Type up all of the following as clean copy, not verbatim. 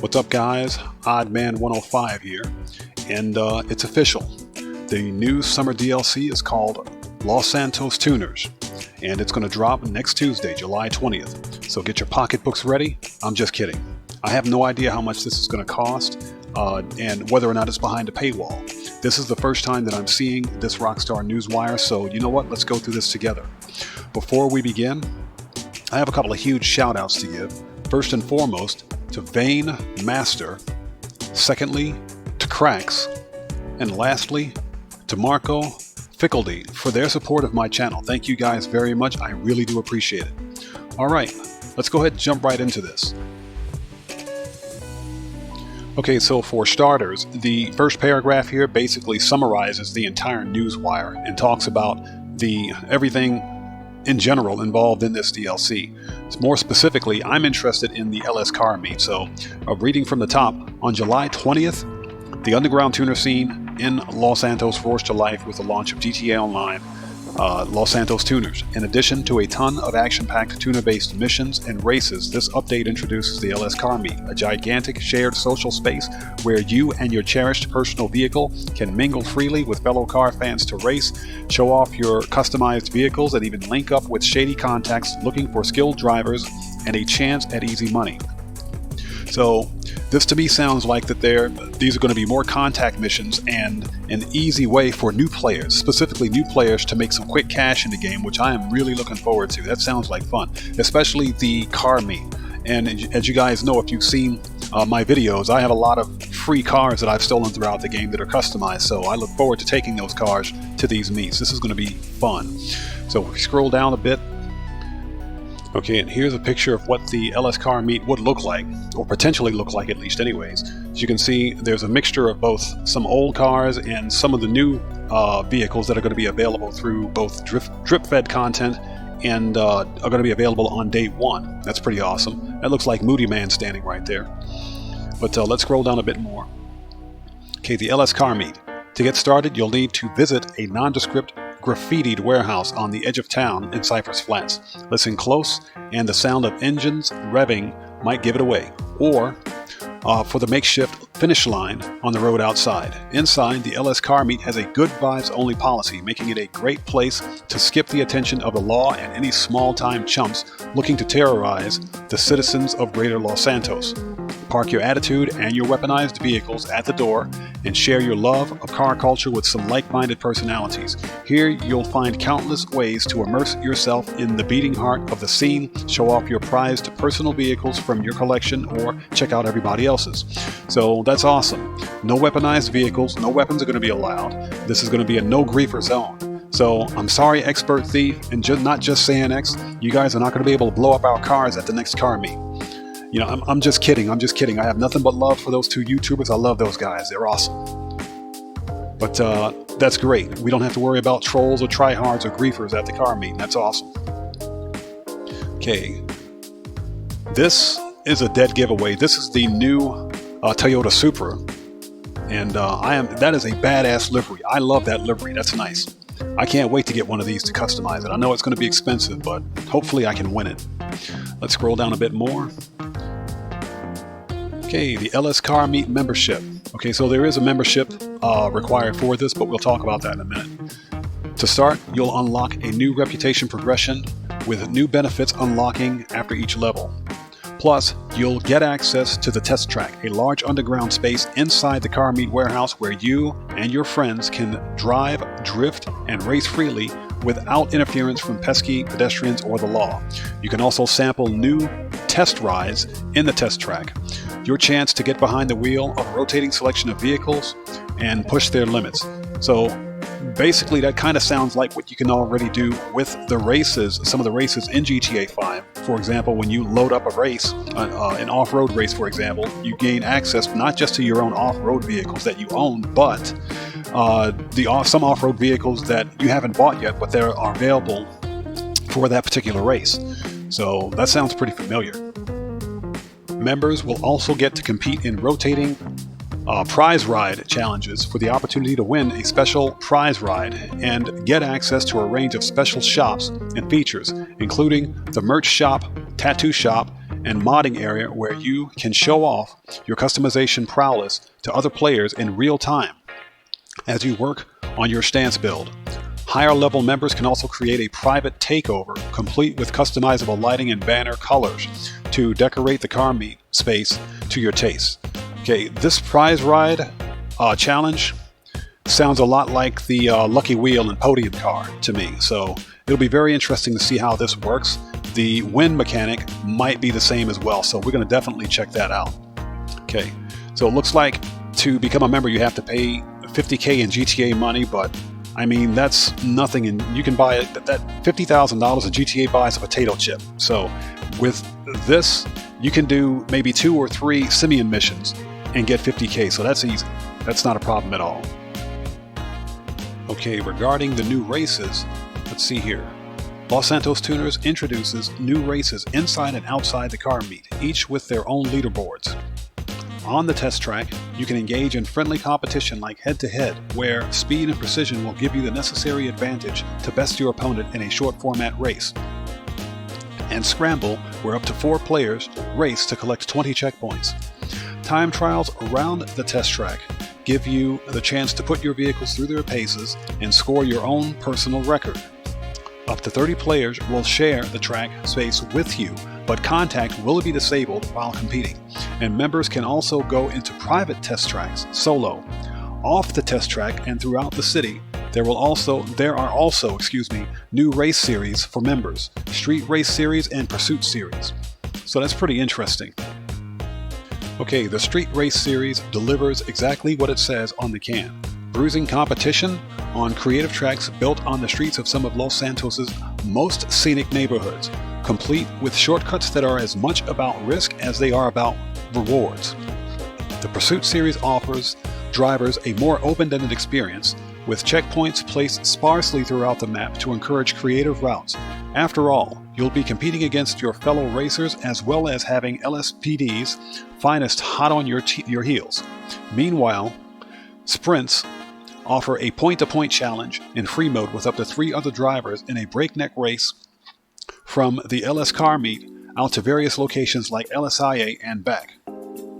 What's up, guys? Oddman105 here, and it's official. The new summer DLC is called Los Santos Tuners, and it's going to drop next Tuesday, July 20th. So get your pocketbooks ready. I'm just kidding. I have no idea how much this is going to cost, and whether or not it's behind a paywall. This is the first time that I'm seeing this Rockstar Newswire, so you know what? Let's go through this together. Before we begin, I have a couple of huge shout-outs to give. First and foremost, to Vane Master, secondly to Cracks, and lastly to Marco Fickledy for their support of my channel. Thank you guys very much. I really do appreciate it. Alright, let's go ahead and jump right into this. Okay, so for starters, the first paragraph here basically summarizes the entire newswire and talks about everything in general involved in this DLC. More specifically, I'm interested in the LS car meet. So, reading from the top, on July 20th, the underground tuner scene in Los Santos roars to life with the launch of GTA Online, Los Santos Tuners. In addition to a ton of action-packed tuner-based missions and races, this update introduces the LS Car Meet, a gigantic shared social space where you and your cherished personal vehicle can mingle freely with fellow car fans to race, show off your customized vehicles, and even link up with shady contacts looking for skilled drivers and a chance at easy money. So this to me sounds like that these are going to be more contact missions and an easy way for new players, specifically new players, to make some quick cash in the game, which I am really looking forward to. That sounds like fun, especially the car meet. And as you guys know, if you've seen my videos, I have a lot of free cars that I've stolen throughout the game that are customized, so I look forward to taking those cars to these meets. This is going to be fun. So if we scroll down a bit, okay, and here's a picture of what the LS Car Meet would look like, or potentially look like, at least anyways. As you can see, there's a mixture of both some old cars and some of the new vehicles that are going to be available through both drip-fed content and are going to be available on day one. That's pretty awesome. That looks like Moody Man standing right there. But let's scroll down a bit more. Okay, the LS Car Meet. To get started, you'll need to visit a nondescript graffitied warehouse on the edge of town in Cypress Flats. Listen close, and the sound of engines revving might give it away. Or for the makeshift finish line on the road outside. Inside, the LS Car Meet has a good vibes only policy, making it a great place to skip the attention of the law and any small-time chumps looking to terrorize the citizens of Greater Los Santos. Park your attitude and your weaponized vehicles at the door and share your love of car culture with some like-minded personalities. Here you'll find countless ways to immerse yourself in the beating heart of the scene, show off your prized personal vehicles from your collection, or check out everybody else's. So that's awesome. No weaponized vehicles, no weapons are going to be allowed. This is going to be a no-griefer zone. So I'm sorry, Expert Thief, and not just SanX, you guys are not going to be able to blow up our cars at the next car meet. You know, I'm just kidding. I'm just kidding. I have nothing but love for those two YouTubers. I love those guys. They're awesome. But that's great. We don't have to worry about trolls or tryhards or griefers at the car meet. That's awesome. Okay. This is a dead giveaway. This is the new Toyota Supra. And that is a badass livery. I love that livery. That's nice. I can't wait to get one of these to customize it. I know it's going to be expensive, but hopefully I can win it. Let's scroll down a bit more. Okay, the LS Car Meet membership. Okay, so there is a membership required for this, but we'll talk about that in a minute. To start, you'll unlock a new reputation progression with new benefits unlocking after each level. Plus, you'll get access to the test track, a large underground space inside the car meet warehouse where you and your friends can drive, drift, and race freely without interference from pesky pedestrians or the law. You can also sample new test rides in the test track, your chance to get behind the wheel of a rotating selection of vehicles and push their limits. So basically that kind of sounds like what you can already do with the races, some of the races in GTA 5. For example, when you load up a race, an off-road race for example, you gain access not just to your own off-road vehicles that you own, but some off-road vehicles that you haven't bought yet, but they are available for that particular race. So that sounds pretty familiar. Members will also get to compete in rotating prize ride challenges for the opportunity to win a special prize ride and get access to a range of special shops and features, including the merch shop, tattoo shop, and modding area where you can show off your customization prowess to other players in real time as you work on your stance build. Higher level members can also create a private takeover, complete with customizable lighting and banner colors to decorate the car meet space to your taste. Okay, this prize ride challenge sounds a lot like the Lucky Wheel and Podium car to me, so it'll be very interesting to see how this works. The win mechanic might be the same as well, so we're going to definitely check that out. Okay, so it looks like to become a member you have to pay $50K in GTA money, but I mean, that's nothing, and you can buy it. That $50,000 in GTA buys a potato chip. So with this, you can do maybe 2 or 3 Simeon missions and get $50K, so that's easy. That's not a problem at all. Okay, regarding the new races, let's see here. Los Santos Tuners introduces new races inside and outside the car meet, each with their own leaderboards. On the test track, you can engage in friendly competition like head-to-head, where speed and precision will give you the necessary advantage to best your opponent in a short format race. And Scramble, where up to 4 players race to collect 20 checkpoints. Time trials around the test track give you the chance to put your vehicles through their paces and score your own personal record. Up to 30 players will share the track space with you, but contact will be disabled while competing, and members can also go into private test tracks solo. Off the test track and throughout the city, there are also new race series for members, street race series and pursuit series. So that's pretty interesting. Okay, the street race series delivers exactly what it says on the can. Bruising competition on creative tracks built on the streets of some of Los Santos's most scenic neighborhoods, complete with shortcuts that are as much about risk as they are about rewards. The Pursuit series offers drivers a more open-ended experience, with checkpoints placed sparsely throughout the map to encourage creative routes. After all, you'll be competing against your fellow racers as well as having LSPD's finest hot on your heels. Meanwhile, sprints offer a point-to-point challenge in free mode with up to 3 other drivers in a breakneck race from the LS car meet out to various locations like LSIA and back.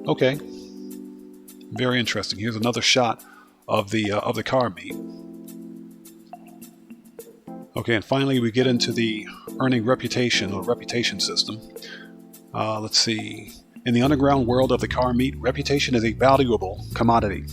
Okay, very interesting. Here's another shot of the car meet. Okay, and finally we get into the earning reputation or reputation system. Let's see. In the underground world of the car meet, reputation is a valuable commodity.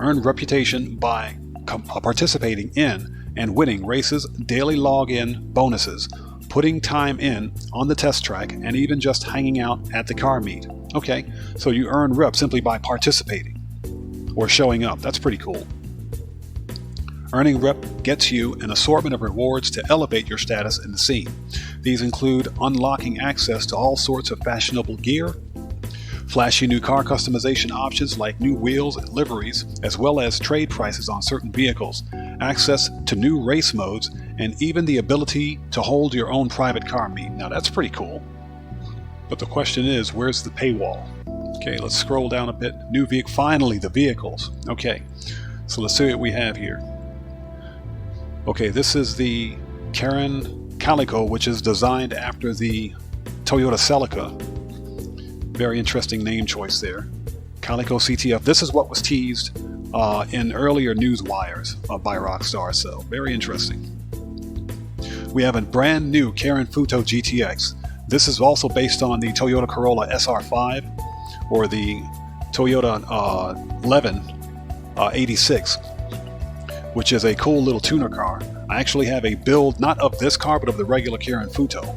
Earn reputation by participating in and winning races, daily log-in bonuses, putting time in on the test track, and even just hanging out at the car meet. Okay, so you earn rep simply by participating or showing up. That's pretty cool. Earning rep gets you an assortment of rewards to elevate your status in the scene. These include unlocking access to all sorts of fashionable gear, flashy new car customization options like new wheels and liveries, as well as trade prices on certain vehicles, access to new race modes, and even the ability to hold your own private car meet. Now that's pretty cool. But the question is, where's the paywall? Okay, let's scroll down a bit. New vehicle, finally the vehicles. Okay, so let's see what we have here. Okay, this is the Karen Calico, which is designed after the Toyota Celica. Very interesting name choice there. Calico CTF. This is what was teased in earlier news wires by Rockstar, so very interesting. We have a brand new Karen Futo GTX. This is also based on the Toyota Corolla SR5 or the Toyota Levin 86, which is a cool little tuner car. I actually have a build, not of this car, but of the regular Karen Futo.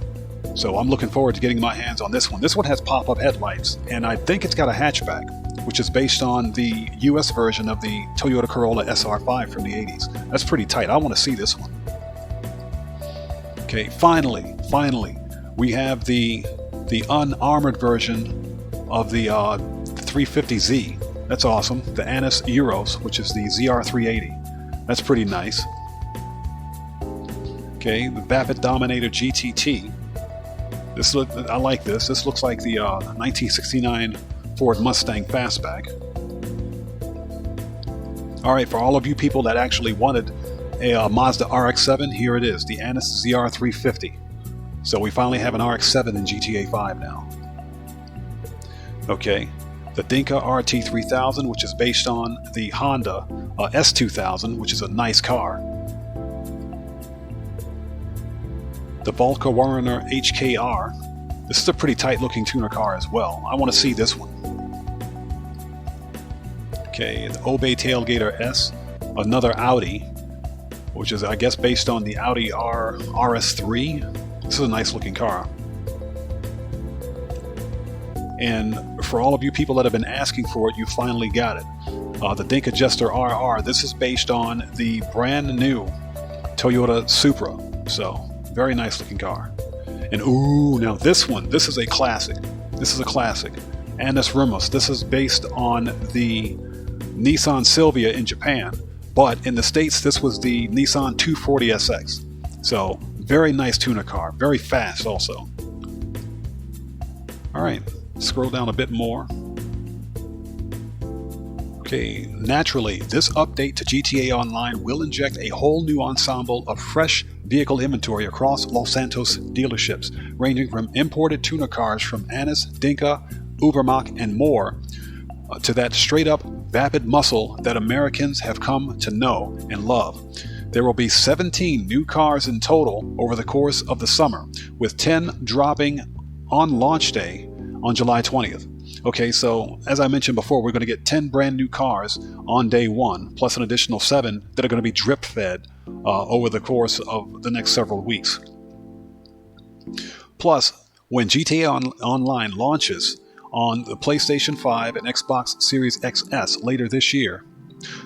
So I'm looking forward to getting my hands on this one. This one has pop-up headlights, and I think it's got a hatchback, which is based on the US version of the Toyota Corolla SR5 from the 80s. That's pretty tight. I want to see this one. Okay, finally, we have the unarmored version of the 350Z. That's awesome. The Annis Euros, which is the ZR380. That's pretty nice. Okay, the Vapid Dominator GTT. I like this. This looks like the 1969 Ford Mustang Fastback. All right, for all of you people that actually wanted a Mazda RX-7, here it is, the Annis ZR350. So we finally have an RX-7 in GTA 5 now. Okay, the Dinka RT3000, which is based on the Honda S2000, which is a nice car. The Volca Warner HKR. This is a pretty tight looking tuner car as well. I want to see this one. Okay, the Obey Tailgater S, another Audi, which is I guess based on the Audi RS3. This is a nice looking car. And for all of you people that have been asking for it, you finally got it. The Dinka Jester RR. This is based on the brand new Toyota Supra. So, very nice looking car. And ooh, now this one, this is a classic. This is a classic. Annus Rumus. This is based on the Nissan Silvia in Japan, but in the States, this was the Nissan 240SX. So, very nice tuner car. Very fast also. Alright, scroll down a bit more. Okay, naturally, this update to GTA Online will inject a whole new ensemble of fresh vehicle inventory across Los Santos dealerships, ranging from imported tuner cars from Annus, Dinka, Ubermacht, and more, to that straight-up vapid muscle that Americans have come to know and love. There will be 17 new cars in total over the course of the summer, with 10 dropping on launch day on July 20th. Okay, so as I mentioned before, we're going to get 10 brand new cars on day one, plus an additional 7 that are going to be drip fed over the course of the next several weeks. Plus, when GTA Online launches on the PlayStation 5 and Xbox Series XS later this year,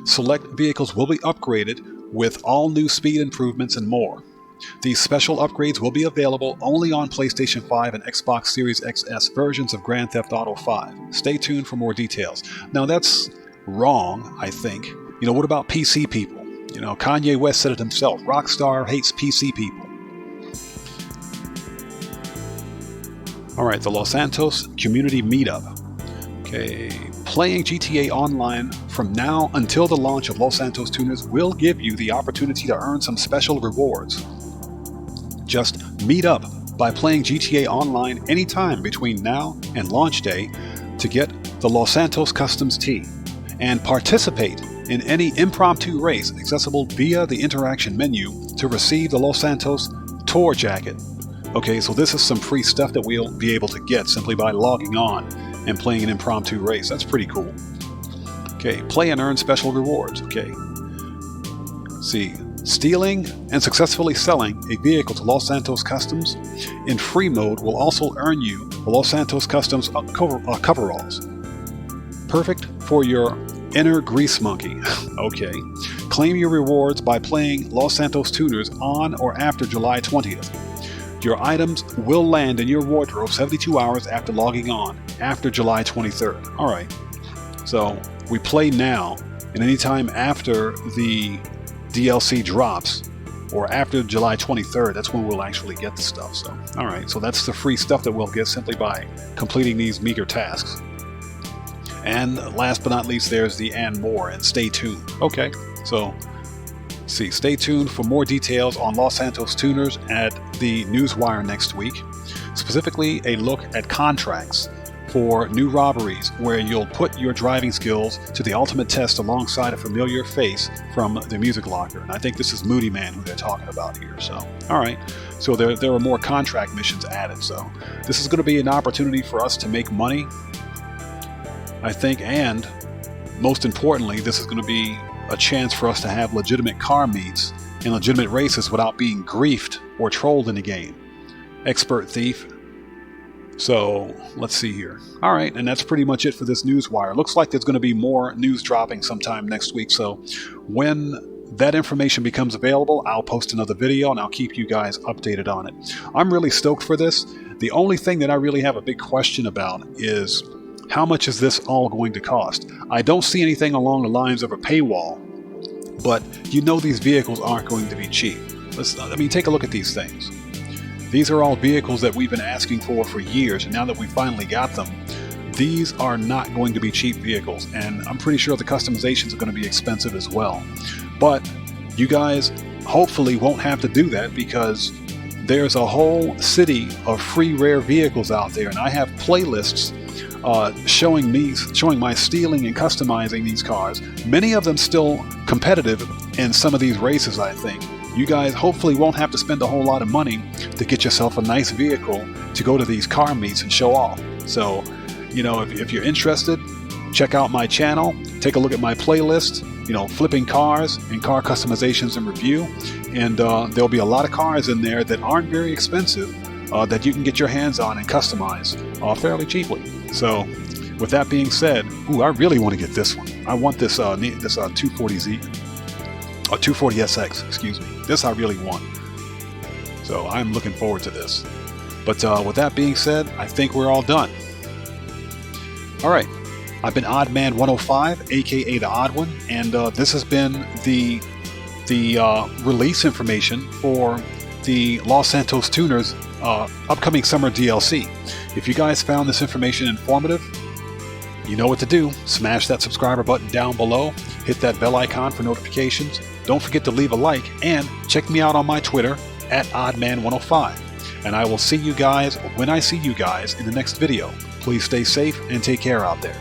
select vehicles will be upgraded with all new speed improvements and more. These special upgrades will be available only on PlayStation 5 and Xbox Series XS versions of Grand Theft Auto 5. Stay tuned for more details. Now that's wrong, I think. You know, what about PC people? You know, Kanye West said it himself. Rockstar hates PC people. Alright, the Los Santos Community Meetup. Okay, playing GTA Online from now until the launch of Los Santos Tuners will give you the opportunity to earn some special rewards. Just meet up by playing GTA Online anytime between now and launch day to get the Los Santos Customs Tee, and participate in any impromptu race accessible via the interaction menu to receive the Los Santos Tour Jacket. Okay, so this is some free stuff that we'll be able to get simply by logging on and playing an impromptu race. That's pretty cool. Okay, play and earn special rewards. Okay. See, stealing and successfully selling a vehicle to Los Santos Customs in free mode will also earn you the Los Santos Customs coveralls. Perfect for your inner grease monkey. Okay. Claim your rewards by playing Los Santos Tuners on or after July 20th. Your items will land in your wardrobe 72 hours after logging on, after July 23rd. Alright, so we play now, and anytime after the DLC drops, or after July 23rd, that's when we'll actually get the stuff. So, alright, so that's the free stuff that we'll get simply by completing these meager tasks. And last but not least, there's the and more, and stay tuned. Okay, so see, stay tuned for more details on Los Santos Tuners at the Newswire next week. Specifically, a look at contracts for new robberies where you'll put your driving skills to the ultimate test alongside a familiar face from the Music Locker. And I think this is Moody Man who they're talking about here. So, alright, so there are more contract missions added. So this is going to be an opportunity for us to make money, I think, and most importantly, this is going to be a chance for us to have legitimate car meets and legitimate races without being griefed or trolled in the game. Expert thief. So let's see here. Alright, and that's pretty much it for this Newswire. Looks like there's going to be more news dropping sometime next week, so when that information becomes available, I'll post another video and I'll keep you guys updated on it. I'm really stoked for this. The only thing that I really have a big question about is how much is this all going to cost? I don't see anything along the lines of a paywall, but you know these vehicles aren't going to be cheap. Take a look at these things. These are all vehicles that we've been asking for years, and now that we finally got them, these are not going to be cheap vehicles, and I'm pretty sure the customizations are going to be expensive as well. But you guys hopefully won't have to do that, because there's a whole city of free rare vehicles out there, and I have playlists showing my stealing and customizing these cars. Many of them still competitive in some of these races, I think. You guys hopefully won't have to spend a whole lot of money to get yourself a nice vehicle to go to these car meets and show off. So, you know, if you're interested, check out my channel, take a look at my playlist, you know, flipping cars and car customizations and review, and there'll be a lot of cars in there that aren't very expensive that you can get your hands on and customize fairly cheaply. So, with that being said, ooh, I really want to get this one. I want this 240Z, or 240SX, excuse me. This I really want. So I'm looking forward to this. But with that being said, I think we're all done. All right, I've been Oddman105, aka the Odd One, and this has been the release information for the Los Santos Tuners upcoming summer DLC. If you guys found this information informative, you know what to do. Smash that subscriber button down below, hit that bell icon for notifications, don't forget to leave a like, and check me out on my Twitter at Oddman105. And I will see you guys when I see you guys in the next video. Please stay safe and take care out there.